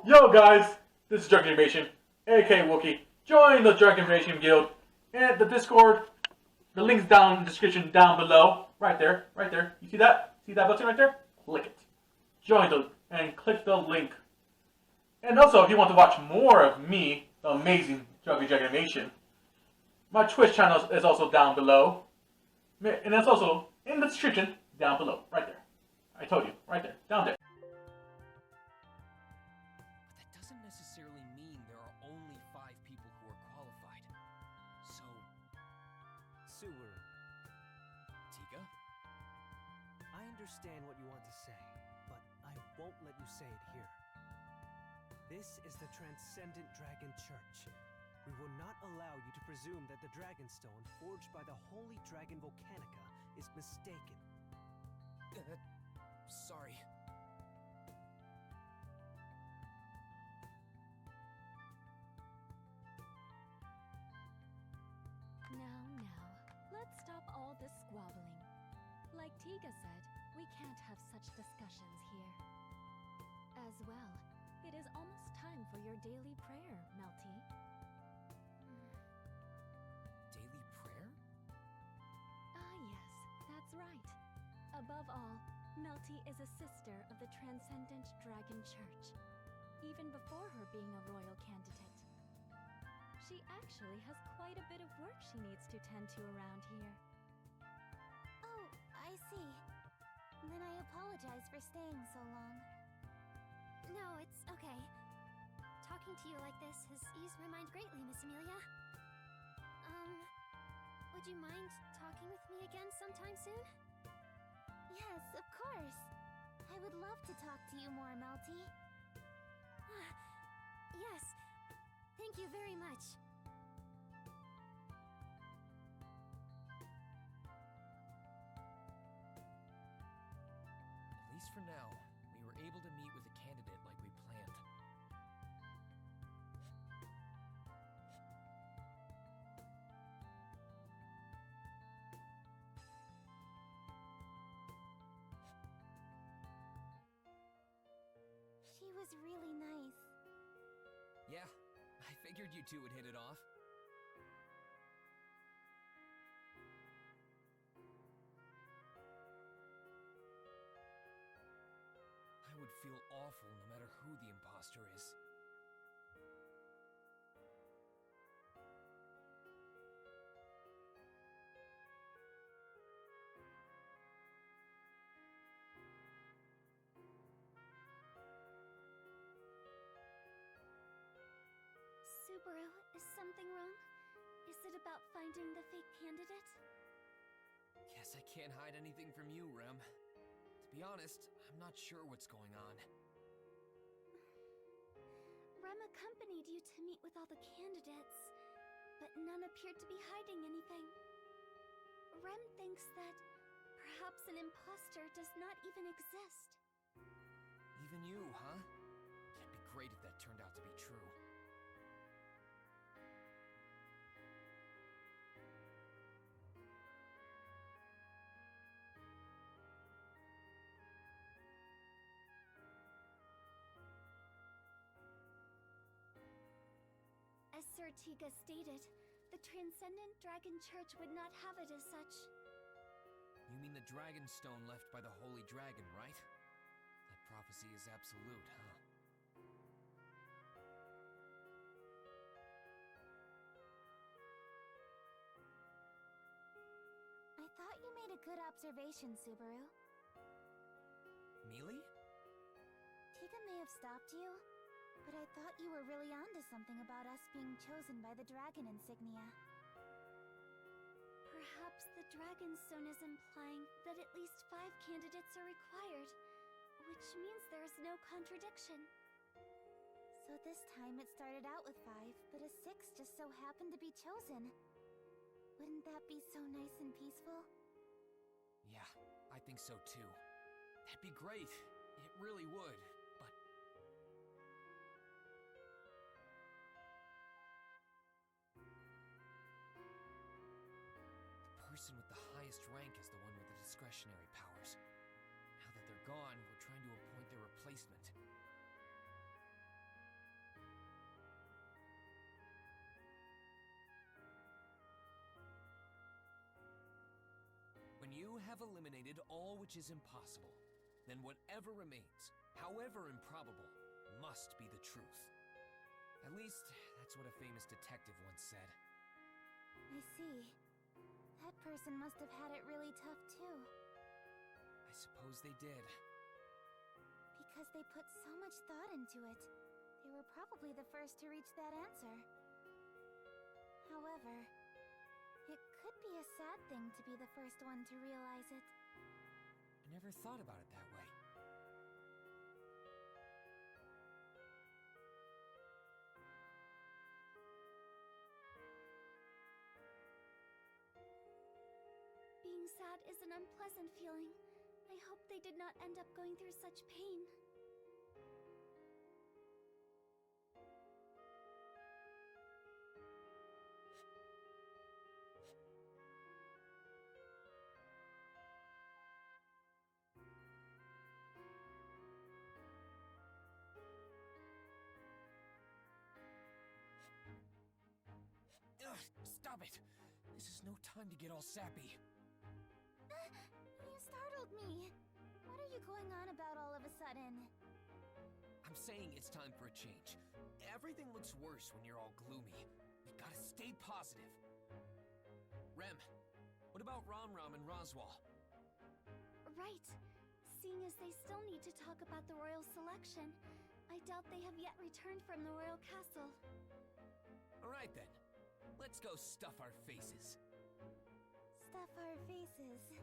Yo guys, this is Drunken Invasion, aka Wookie. Join the Drunken Invasion Guild and the Discord. The link's down in the description down below. Right there, right there. You see that? See that button right there? Click it. Join the and click the link. And also, if you want to watch more of me, the amazing Drunken Animation, my Twitch channel is also down below. And it's also in the description down below. Right there. I told you. Right there. Down there. But that doesn't necessarily mean there are only 5 people who are qualified. So... Subaru, Tika? I understand what you want to say, but I won't let you say it here. This is the Transcendent Dragon Church. We will not allow you to presume that the Dragonstone forged by the Holy Dragon Volcanica is mistaken. Sorry. Now, let's stop all this squabbling. Like Tiga said, we can't have such discussions here. As well, it is almost time for your daily prayer, Melty. Daily prayer? Ah yes, that's right. Above all, Melty is a sister of the Transcendent Dragon Church, even before her being a royal candidate. She actually has quite a bit of work she needs to tend to around here. Oh, I see. Then I apologize for staying so long. No, it's okay. Talking to you like this has eased my mind greatly, Miss Amelia. Would you mind talking with me again sometime soon? Yes, of course. I would love to talk to you more, Melty. Yes. Thank you very much. At least for now, we were able to meet with a candidate like we planned. She was really nice. Yeah, I figured you two would hit it off. I would feel awful no matter who the imposter is. Subaru, is something wrong? Is it about finding the fake candidate? Guess I can't hide anything from you, Rem. To be honest, I'm not sure what's going on. Rem accompanied you to meet with all the candidates, but none appeared to be hiding anything. Rem thinks that perhaps an imposter does not even exist. Even you, huh? It'd be great if that turned out to be true. As Sir Tiga stated, the Transcendent Dragon Church would not have it as such. You mean the dragon stone left by the Holy Dragon, right? That prophecy is absolute, huh? I thought you made a good observation, Subaru. Mealy? Tiga may have stopped you, but I thought you were really onto something about us being chosen by the dragon insignia. Perhaps the Dragonstone is implying that at least 5 candidates are required, which means there is no contradiction. So this time it started out with 5, but a 6th just so happened to be chosen. Wouldn't that be so nice and peaceful? Yeah, I think so too. That'd be great. It really would. But the person with the highest rank is the one with the discretionary powers. Now that they're gone, we're trying to appoint their replacement. you have eliminated all which is impossible, then whatever remains, however improbable, must be the truth. At least, that's what a famous detective once said. I see. That person must have had it really tough too. I suppose they did. Because they put so much thought into it, they were probably the first to reach that answer. However, it could be a sad thing to be the first one to realize it. I never thought about it that way. Being sad is an unpleasant feeling. I hope they did not end up going through such pain. Ugh, stop it! This is no time to get all sappy. You startled me. What are you going on about all of a sudden? I'm saying it's time for a change. Everything looks worse when you're all gloomy. We gotta stay positive. Rem, what about Ram and Roswell? Right. Seeing as they still need to talk about the royal selection, I doubt they have yet returned from the royal castle. Alright then. Let's go stuff our faces. Stuff our faces.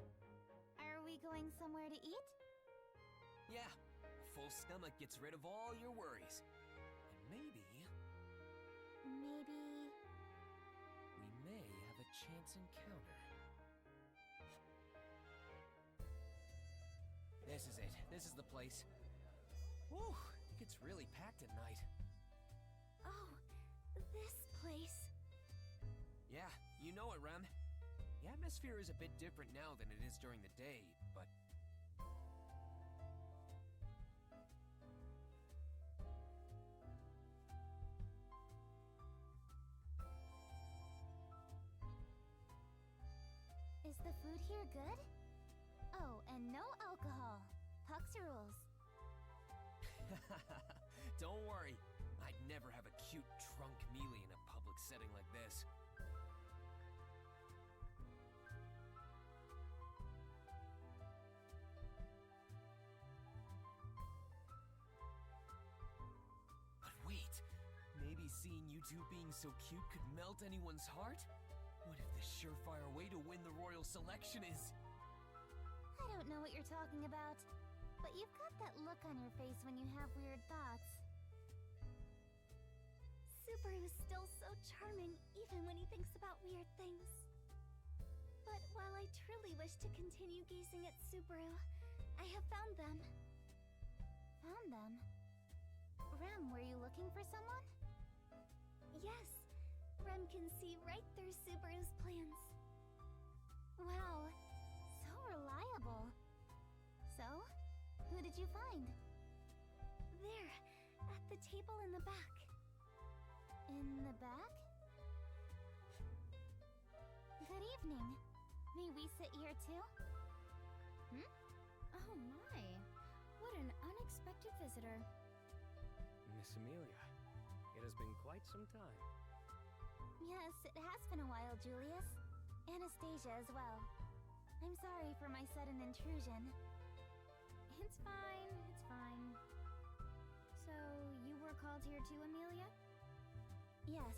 Are we going somewhere to eat? Yeah, a full stomach gets rid of all your worries. And maybe Maybe... we may have a chance encounter. This is it. This is the place. Whew, it gets really packed at night. Oh, this place. Yeah, you know it, Rem. The atmosphere is a bit different now than it is during the day, but... Is the food here good? Oh, and no alcohol. Puck's rules. Don't worry. I'd never have a cute drunk mealy in a public setting like this. But wait, maybe seeing you two being so cute could melt anyone's heart? What if the surefire way to win the royal selection is... I don't know what you're talking about, but you've got that look on your face when you have weird thoughts. Subaru is still so charming, even when he thinks about weird things. But while I truly wish to continue gazing at Subaru, I have found them. Found them? Rem, were you looking for someone? Yes. Rem can see right through Subaru's plans. Wow, so reliable. So, who did you find? There, at the table in the back. In the back? Good evening. May we sit here too? Oh my, what an unexpected visitor. Miss Amelia, it has been quite some time. Yes, it has been a while, Julius. Anastasia as well. I'm sorry for my sudden intrusion. It's fine, it's fine. So, you were called here too, Amelia? Yes,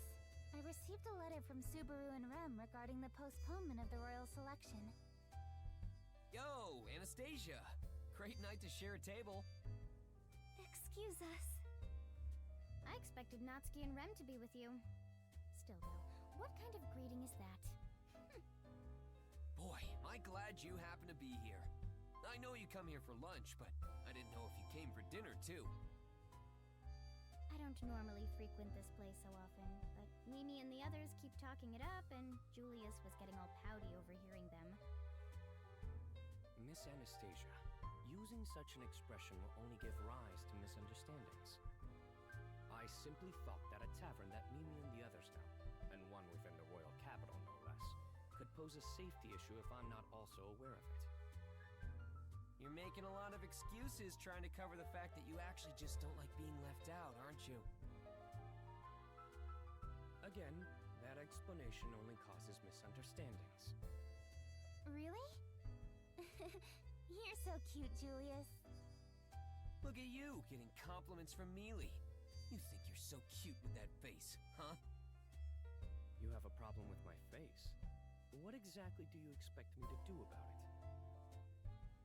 I received a letter from Subaru and Rem regarding the postponement of the royal selection. Yo, Anastasia! Great night to share a table. Excuse us. I expected Natsuki and Rem to be with you. Still though, what kind of greeting is that? Boy, am I glad you happen to be here. I know you come here for lunch, but I didn't know if you came for dinner too. I don't normally frequent this place so often, but Mimi and the others keep talking it up, and Julius was getting all pouty overhearing them. Miss Anastasia, using such an expression will only give rise to misunderstandings. I simply thought that a tavern that Mimi and the others know, and one within the royal capital no less, could pose a safety issue if I'm not also aware of it. You're making a lot of excuses trying to cover the fact that you actually just don't like being left out, aren't you? Again, that explanation only causes misunderstandings. Really? You're so cute, Julius. Look at you, getting compliments from Mealy. You think you're so cute with that face, huh? You have a problem with my face? What exactly do you expect me to do about it?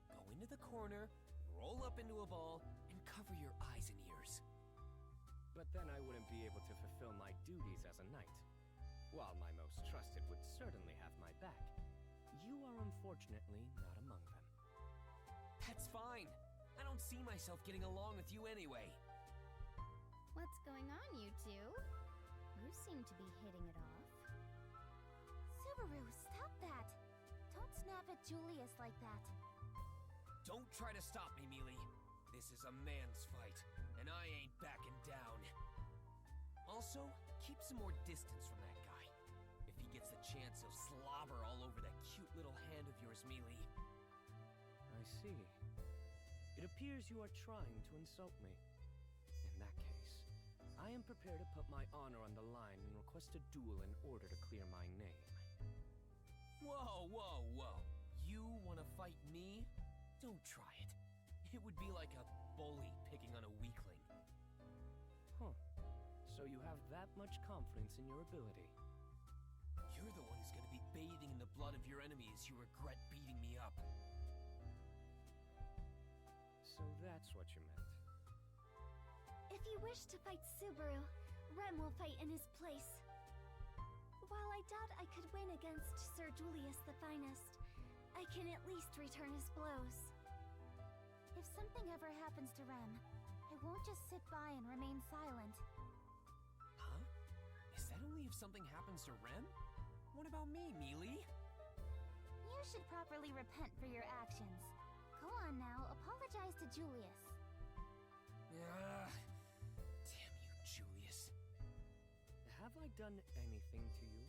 Go into the corner, roll up into a ball, and cover your eyes and ears. But then I wouldn't be able to fulfill my duties as a knight. While my most trusted would certainly have my back, you are unfortunately not among them. That's fine. I don't see myself getting along with you anyway. What's going on, you two? You seem to be hitting it off. Subaru, stop that! Don't snap at Julius like that. Don't try to stop me, Mealy. This is a man's fight, and I ain't backing down. Also, keep some more distance from that guy. If he gets the chance, he'll slobber all over that cute little hand of yours, Mealy. I see. It appears you are trying to insult me. In that case, I am prepared to put my honor on the line and request a duel in order to clear my name. Whoa, whoa, whoa. You want to fight me? Don't try it. It would be like a bully picking on a weakling. Huh. So you have that much confidence in your ability? You're the one who's going to be bathing in the blood of your enemies who regret beating me up. So that's what you meant. If you wish to fight Subaru, Rem will fight in his place. While I doubt I could win against Sir Julius the Finest, I can at least return his blows. If something ever happens to Rem, I won't just sit by and remain silent. Huh? Is that only if something happens to Rem? What about me, Mealy? You should properly repent for your actions. Go on now, apologize to Julius. Damn you, Julius. Have I done anything to you?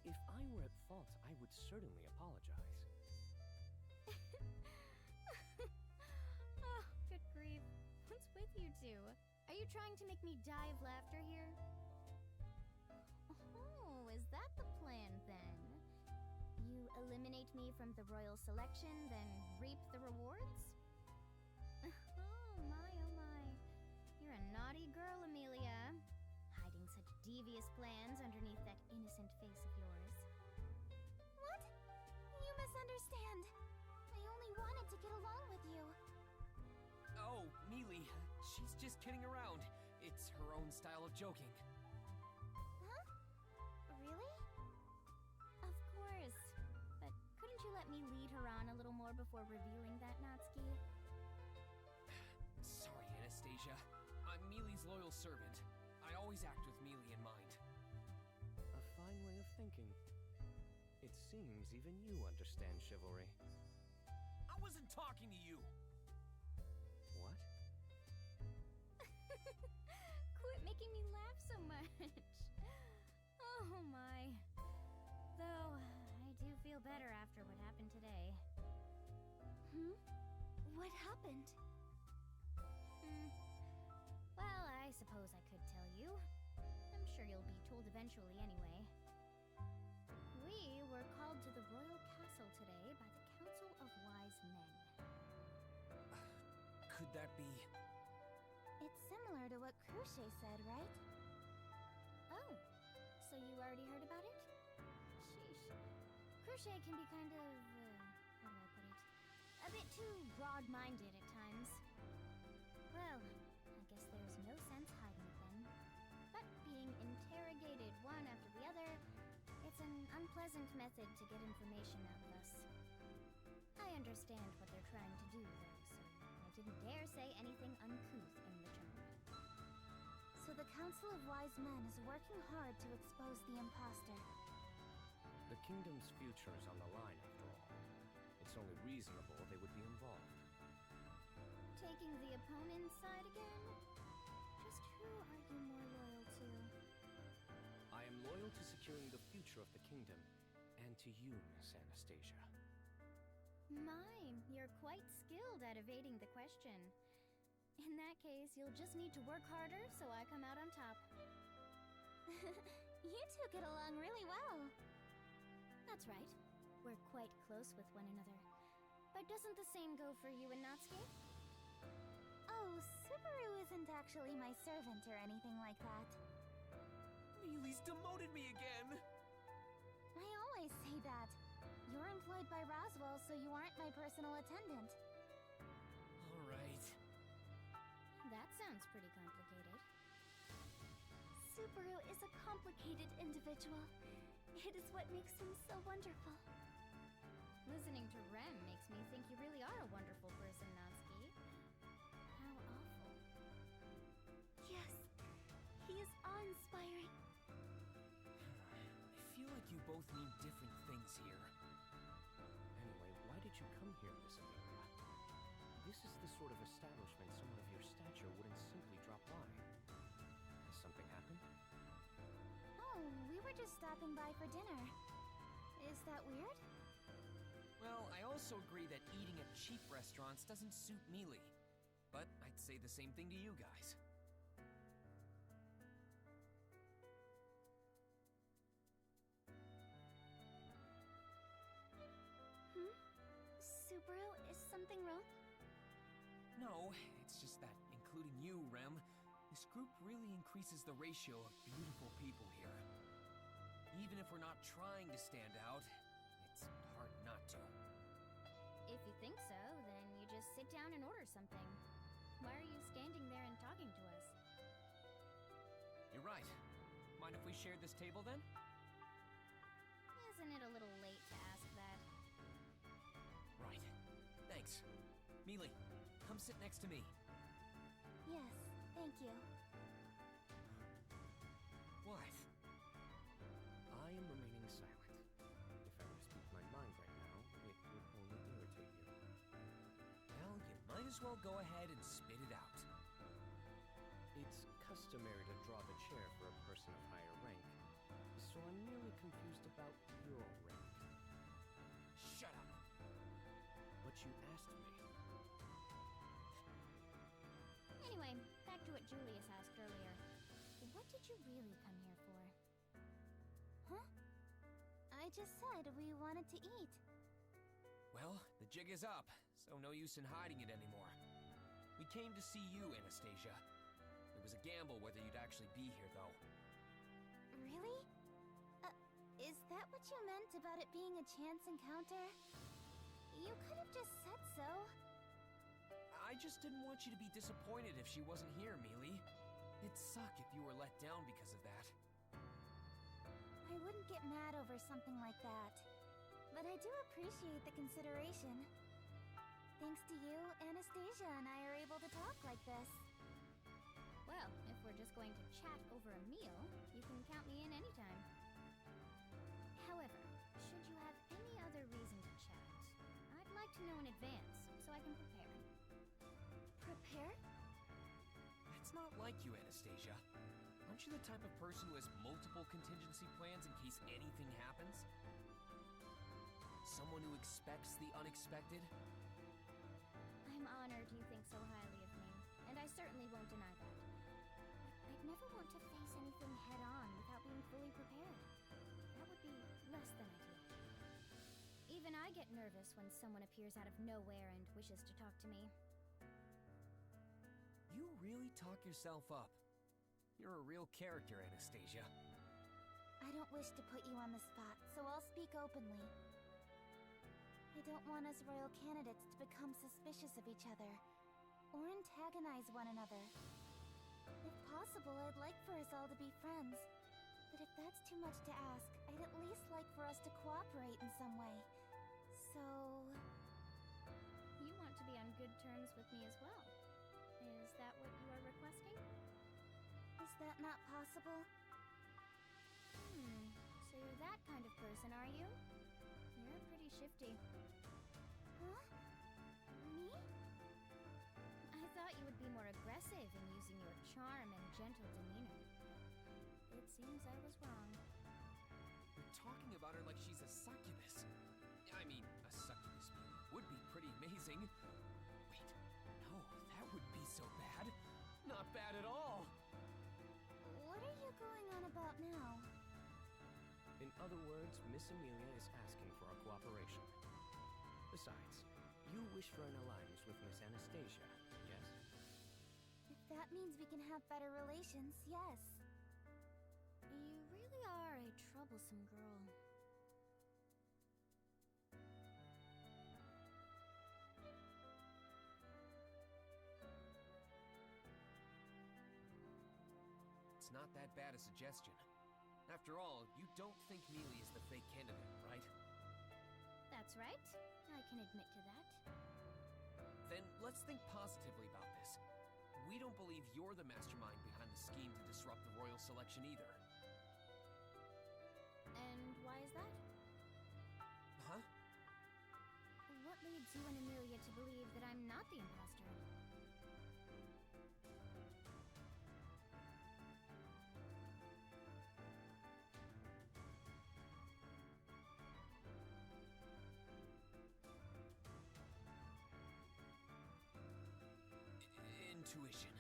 If I were at fault, I would certainly apologize. Oh, good grief. What's with you two? Are you trying to make me die of laughter here? Oh, is that the plan then? You eliminate me from the royal selection, then reap the rewards? Oh my, oh my. You're a naughty girl, Amelia. Hiding such devious plans underneath that innocent face of yours. What? You misunderstand. I only wanted to get along with you. Oh, Mealy, she's just kidding around. It's her own style of joking. Huh? Really? Of course. But couldn't you let me lead her on a little more before revealing that, Natsuki? Sorry, Anastasia. I'm Mealy's loyal servant. I always act with Mealy in mind. A fine way of thinking. It seems even you understand chivalry. I wasn't talking to you! What? Quit making me laugh so much. Oh my. Though, I do feel better after what happened today. What happened? Well, I suppose I could tell you. I'm sure you'll be told eventually anyway. We were called to the royal castle today by the Council of Wise Men. Could that be... It's similar to what Cruchet said, right? Oh, so you already heard about it? Sheesh. Cruchet can be kind of, how do I put it? A bit too broad-minded at times. Well, I guess there's no sense hiding it then. But being interrogated one after the other, it's an unpleasant method to get information out of us. I understand what they're trying to do, though, so I didn't dare say anything uncouth in return. So the Council of Wise Men is working hard to expose the imposter. The kingdom's future is on the line, after all. It's only reasonable they would be involved. Taking the opponent's side again? Just who are you more loyal to? I am loyal to securing the future of the kingdom, and to you, Miss Anastasia. My, you're quite skilled at evading the question. In that case, you'll just need to work harder so I come out on top. You two get along really well. That's right. We're quite close with one another. But doesn't the same go for you and Natsuki? Oh, Subaru isn't actually my servant or anything like that. Mealy's demoted me again! I always say that. You're employed by Roswell, so you aren't my personal attendant. Alright. That sounds pretty complicated. Subaru is a complicated individual. It is what makes him so wonderful. Listening to Rem makes me think you really are a wonderful person, Natsuki. How awful. Yes, he is awe-inspiring. I feel like you both mean different things here. Anyway, why did you come here, Miss Amelia? This is the sort of establishment someone of your stature wouldn't simply drop by. Has something happened? Oh, we were just stopping by for dinner. Is that weird? Well, I also agree that eating at cheap restaurants doesn't suit Mealy. But I'd say the same thing to you guys. Subaru, is something wrong? No, it's just that, including you, Rem, this group really increases the ratio of beautiful people here. Even if we're not trying to stand out, it's hard not to. If you think so, then you just sit down and order something. Why are you standing there and talking to us? You're right. Mind if we share this table then? Isn't it a little late to ask that? Right. Thanks. Mealy, come sit next to me. Yes, thank you. What? I am remaining silent. If I were to speak my mind right now, it would only irritate you. Well, you might as well go ahead and spit it out. It's customary to draw the chair for a person of higher rank, so I'm merely confused about your rank. Shut up. But you asked me. Anyway, back to what Julius asked earlier. What did you really come here for? Huh? I just said we wanted to eat. Well, the jig is up, so no use in hiding it anymore. We came to see you, Anastasia. It was a gamble whether you'd actually be here, though. Really? Is that what you meant about it being a chance encounter? You could have just said so. I just didn't want you to be disappointed if she wasn't here, Mealy. It'd suck if you were let down because of that. I wouldn't get mad over something like that. But I do appreciate the consideration. Thanks to you, Anastasia and I are able to talk like this. Well, if we're just going to chat over a meal, you can count me in anytime. However, should you have any other reason to chat, I'd like to know in advance so I can prepare. Prepare? That's not like you, Anastasia. Aren't you the type of person who has multiple contingency plans in case anything happens? Someone who expects the unexpected? I'm honored you think so highly of me, and I certainly won't deny that. But I'd never want to face anything head-on without being fully prepared. That would be less than ideal. Even I get nervous when someone appears out of nowhere and wishes to talk to me. You really talk yourself up. You're a real character, Anastasia. I don't wish to put you on the spot, so I'll speak openly. I don't want us royal candidates to become suspicious of each other, or antagonize one another. If possible, I'd like for us all to be friends. But if that's too much to ask, I'd at least like for us to cooperate in some way. So... You want to be on good terms with me as well. Is that what you are requesting? is that not possible? So you're that kind of person, are you? You're pretty shifty. Huh? Me? I thought you would be more aggressive in using your charm and gentle demeanor. It seems I was wrong. You're talking about her like she's a succubus. I mean, a succubus, Mealy. would be pretty amazing. Wait, no, that would be so bad. Not bad at all. What are you going on about now? In other words, Miss Amelia is asking for our cooperation. Besides, you wish for an alliance with Miss Anastasia, yes? If that means we can have better relations, yes. You really are a troublesome girl. It's not that bad a suggestion. After all, you don't think Mealy is the fake candidate, right? That's right. I can admit to that. Then let's think positively about this. We don't believe you're the mastermind behind the scheme to disrupt the royal selection either. And why is that? Huh? What leads you and Amelia to believe that I'm not the imposter? Intuition.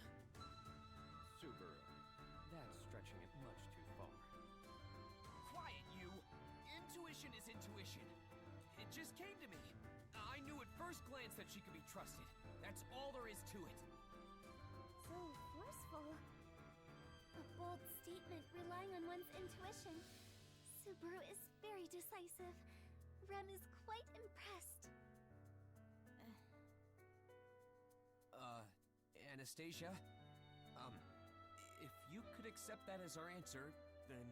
Subaru, that's stretching it much too far. Quiet, you! Intuition is intuition. It just came to me. I knew at first glance that she could be trusted. That's all there is to it. So forceful. A bold statement relying on one's intuition. Subaru is very decisive. Rem is quite impressed. Anastasia? If you could accept that as our answer, then...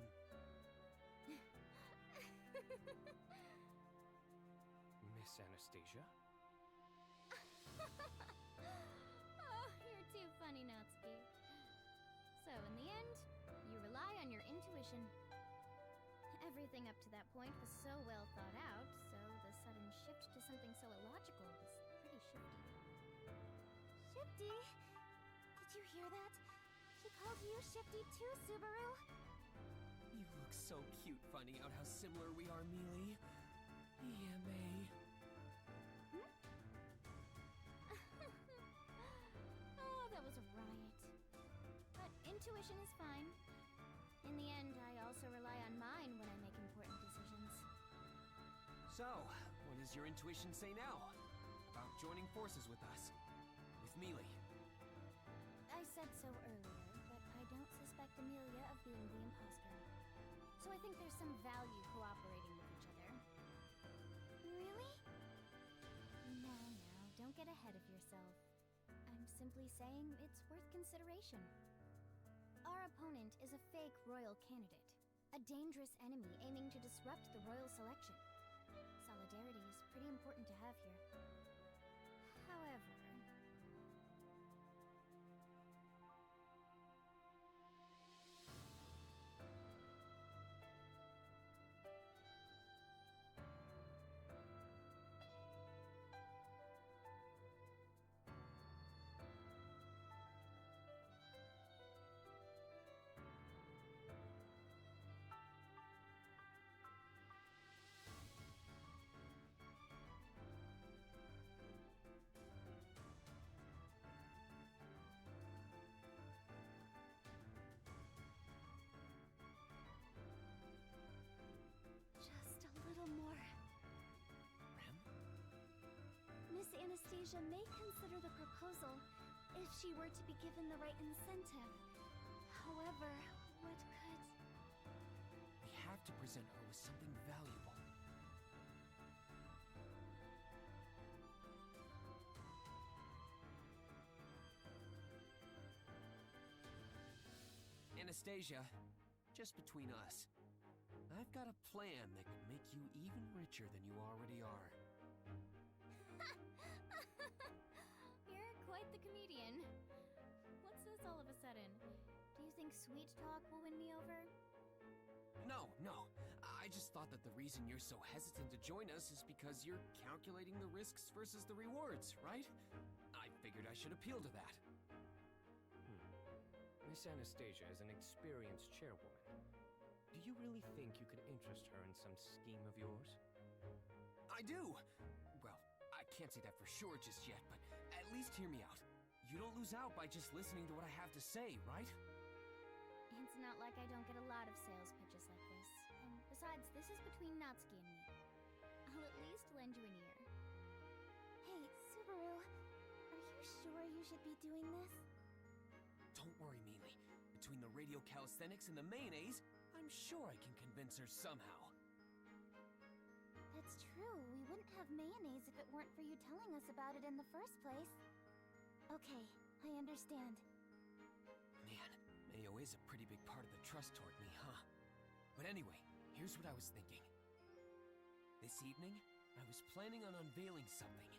Miss Anastasia? Oh, you're too funny, Natsuki. So, in the end, you rely on your intuition. Everything up to that point was so well thought out, so the sudden shift to something so illogical was pretty shifty. Shifty? Did you hear that? She called you Shifty too, Subaru? You look so cute finding out how similar we are, Mealy. EMA. Oh, that was a riot. But intuition is fine. In the end, I also rely on mine when I make important decisions. So, what does your intuition say now? About joining forces with us? With Mealy? I said so earlier, but I don't suspect Amelia of being the imposter. So I think there's some value cooperating with each other. Really? No, don't get ahead of yourself. I'm simply saying it's worth consideration. Our opponent is a fake royal candidate, a dangerous enemy aiming to disrupt the royal selection. Solidarity is pretty important to have here. However... just a little more. Rem? Miss Anastasia may consider the proposal if she were to be given the right incentive. However, what could... We have to present her with something valuable. Anastasia, just between us, I've got a plan that could make you even richer than you already are. You're quite the comedian. What's this all of a sudden? Do you think sweet talk will win me over? No. I just thought that the reason you're so hesitant to join us is because you're calculating the risks versus the rewards, right? I figured I should appeal to that. Miss Anastasia is an experienced chairwoman. Do you really think you could interest her in some scheme of yours? I do! Well, I can't say that for sure just yet, but at least hear me out. You don't lose out by just listening to what I have to say, right? It's not like I don't get a lot of sales pitches like this. Besides, this is between Natsuki and me. I'll at least lend you an ear. Hey, Subaru, are you sure you should be doing this? Don't worry, Mealy. Between the radio calisthenics and the mayonnaise, I'm sure I can convince her somehow. That's true. We wouldn't have mayonnaise if it weren't for you telling us about it in the first place. Okay, I understand. Man, mayo is a pretty big part of the trust toward me, huh? But anyway, here's what I was thinking. This evening, I was planning on unveiling something.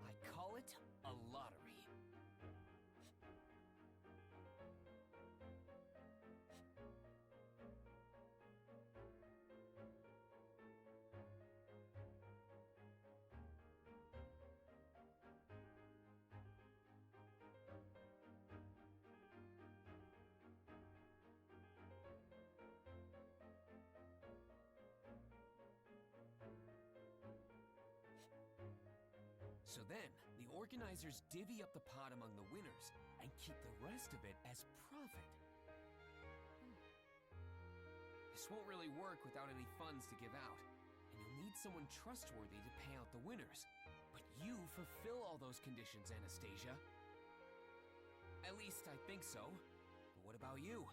I call it a lottery. So then, the organizers divvy up the pot among the winners and keep the rest of it as profit. This won't really work without any funds to give out, and you'll need someone trustworthy to pay out the winners. But you fulfill all those conditions, Anastasia. At least I think so. But what about you?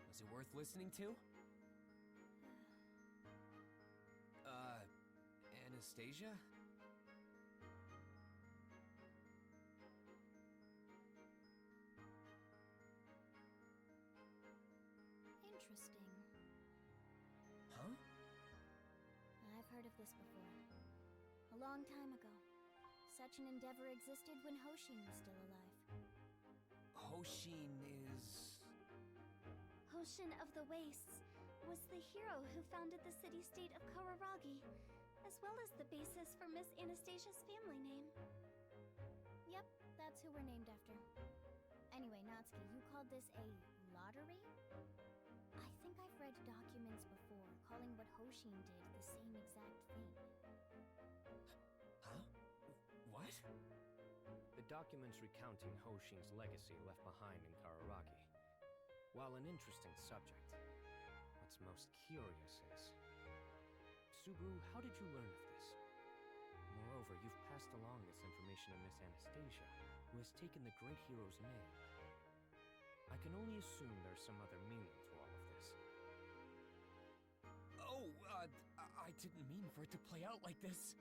Was it worth listening to? Anastasia? Interesting. Huh? I've heard of this before. A long time ago. Such an endeavor existed when Hoshin was still alive. Hoshin is... Hoshin of the Wastes was the hero who founded the city-state of Kararagi, as well as the basis for Miss Anastasia's family name. Yep, that's who we're named after. Anyway, Natsuki, you called this a lottery? I think I've read documents before calling what Hoshin did the same exact thing. Huh? What? The documents recounting Hoshin's legacy left behind in Kararagi. While an interesting subject, what's most curious is... Subaru, how did you learn of this? Moreover, you've passed along this information to Miss Anastasia, who has taken the great hero's name. I can only assume there's some other meaning to all of this. Oh, I didn't mean for it to play out like this.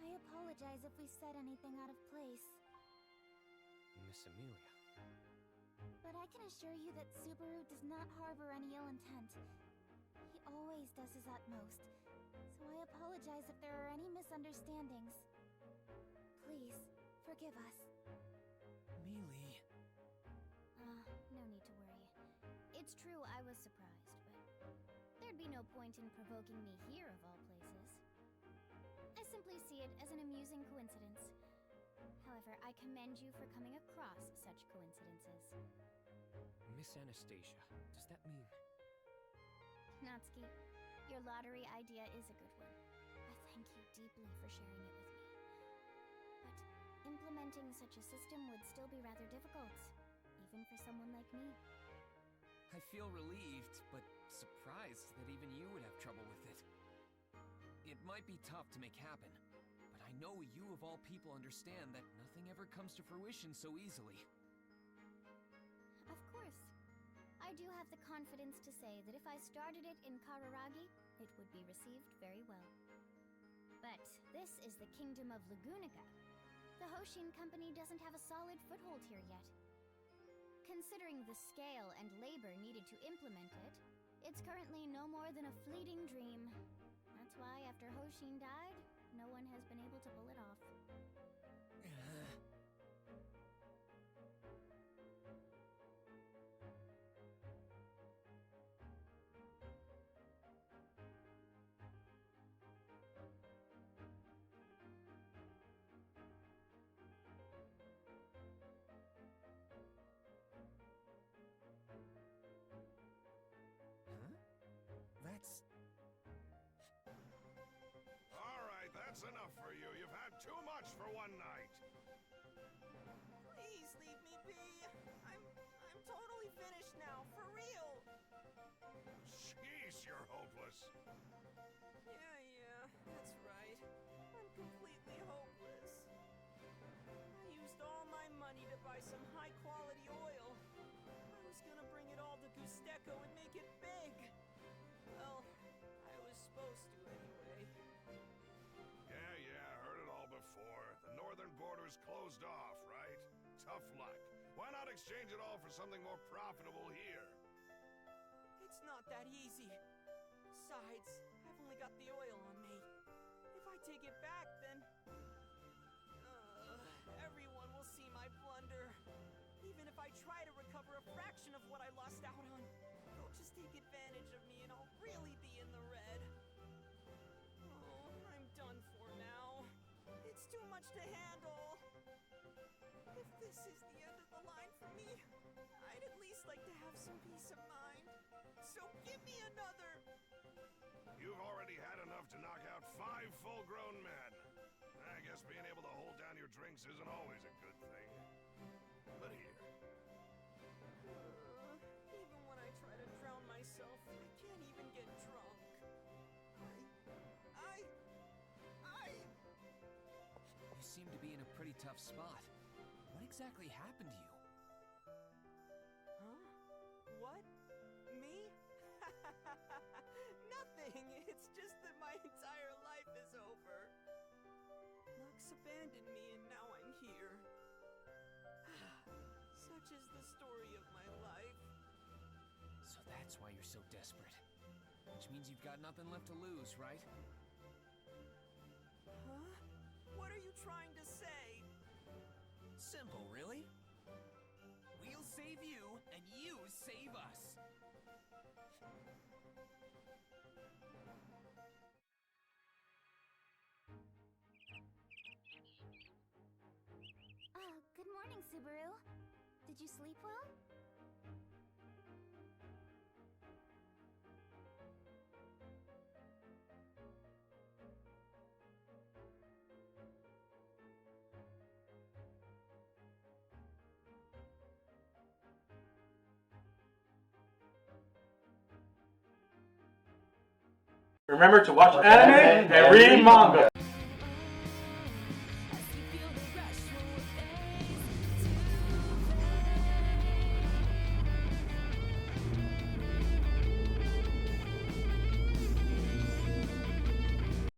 I apologize if we said anything out of place. Miss Amelia. But I can assure you that Subaru does not harbor any ill intent. He always does his utmost, so I apologize if there are any misunderstandings. Please, forgive us. Mealy. No need to worry. It's true I was surprised, but there'd be no point in provoking me here of all places. I simply see it as an amusing coincidence. However, I commend you for coming across such coincidences. Miss Anastasia, does that mean... Natsuki, your lottery idea is a good one. I thank you deeply for sharing it with me. But implementing such a system would still be rather difficult, even for someone like me. I feel relieved, but surprised that even you would have trouble with it. It might be tough to make happen, but I know you of all people understand that nothing ever comes to fruition so easily. Of course. I do have the confidence to say that if I started it in Kararagi, it would be received very well. But this is the Kingdom of Lugunica. The Hoshin Company doesn't have a solid foothold here yet. Considering the scale and labor needed to implement it, it's currently no more than a fleeting dream. That's why after Hoshin died, no one has been able to pull it off. one night. Please leave me be. I'm totally finished now, for real. Jeez, you're hopeless. Yeah, that's right. I'm completely hopeless. I used all my money to buy some high-quality oil. I was gonna bring it all to Gusteco and make it big. Well, I was supposed to anyway. Yeah, heard it all before. The northern border's closed off, right? Tough luck. Why not exchange it all for something more profitable here? It's not that easy. Besides, I've only got the oil on me. If I take it back, then... everyone will see my blunder. Even if I try to recover a fraction of what I lost out on, they'll just take advantage of me and I'll really be in the red. Oh, I'm done for now. It's too much to handle. If this is the end of the line for me, I'd at least like to have some peace of mind. So give me another. You've already had enough to knock out 5 full-grown men. I guess being able to hold down your drinks isn't always a good thing. But here. Even when I try to drown myself, I can't even get drunk. You seem to be in a pretty tough spot. What exactly happened to you? Huh? What? Me? Nothing! It's just that my entire life is over. Lux abandoned me and now I'm here. Such is the story of my life. So that's why you're so desperate. Which means you've got nothing left to lose, right? Huh? What are you trying to say? Simple, really? We'll save you, and you save us. Good morning, Subaru. Did you sleep well? Remember to watch anime and read manga.